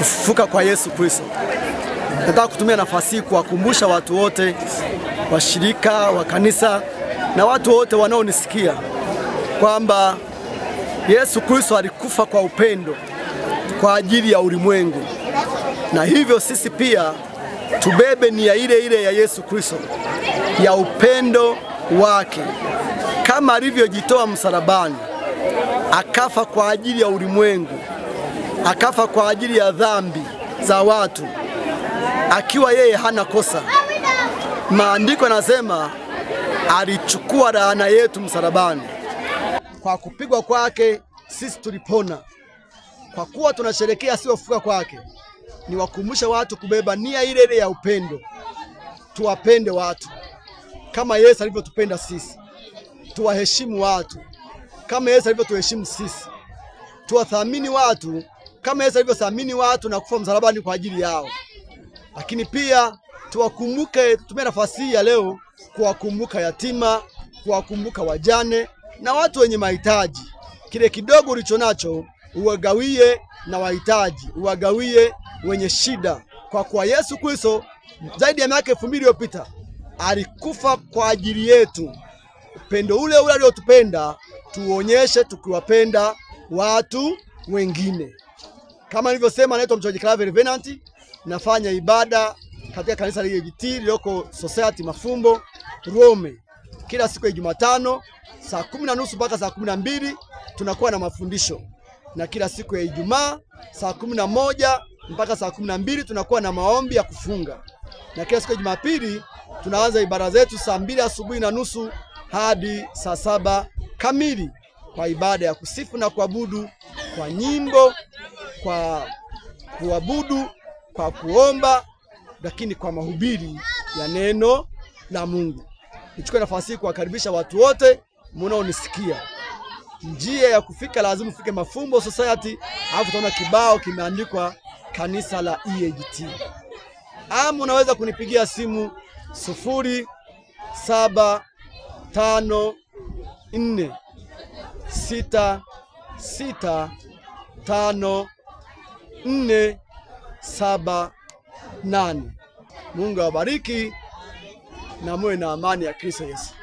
kufufuka kwa Yesu Kristo. Nataka kutumia nafasi hii kuwakumbusha watu wote, washirika wa kanisa na watu wote wanaonisikia kwamba Yesu Kristo alikufa kwa upendo kwa ajili ya ulimwengu, na hivyo sisi pia tubebe nia ile ile ya Yesu Kristo ya upendo wake, kama alivyojitoa msalabani akafa kwa ajili ya ulimwengu, akafa kwa ajili ya dhambi za watu, akiwa yeye hana kosa. Maandiko yanasema alichukua laana yetu msalabani. Kwa kupigwa kwake sisi tulipona. Kwa kuwa tunasherehekea sio kufufuka kwake, ni wakumbusha watu kubeba nia ile ile ya upendo. Tuwapende watu kama Yesu alivyotupenda sisi. Tuwaheshimu watu kama Yesu alivyotuheshimu sisi. Tuwathamini watu kama Yesu alivyothamini watu na kufa msalabani kwa ajili yao. Lakini pia tuwakumbuke, tutumie nafasi hii ya leo kuwakumbuka yatima, kuwakumbuka wajane na watu wenye mahitaji. Kile kidogo ulichonacho uwagawie na wahitaji, uwagawie wenye shida, kwa kuwa Yesu Kristo zaidi ya miaka 2000 iliyopita alikufa kwa ajili yetu. Upendo ule ule aliotupenda tuonyeshe tukiwapenda watu wengine. Kama nilivyosema, naitwa Mchungaji Claver Venant, nafanya ibada katika kanisa la EAGT lililoko Society Mafumbo Rome. Kila siku ya Jumatano saa 10:30 mpaka saa 12 tunakuwa na mafundisho, na kila siku ya Ijumaa saa 11 mpaka saa 12 tunakuwa na maombi ya kufunga, na kila siku ya Jumapili tunaanza ibada zetu saa 2:30 hadi saa 7 kamili kwa ibada ya kusifu na kuabudu, kwa nyimbo, kwa kuabudu, kwa kuomba, lakini kwa mahubiri ya neno la Mungu. Nichukue nafasi hii kuwakaribisha watu wote mnaonisikia. Njia ya kufika lazima ufike Mafumbo Society, alafu utaona kibao kimeandikwa kanisa la EAGT. Ama unaweza kunipigia simu 0754665478. Mungu awabariki na muwe na amani ya Kristo Yesu.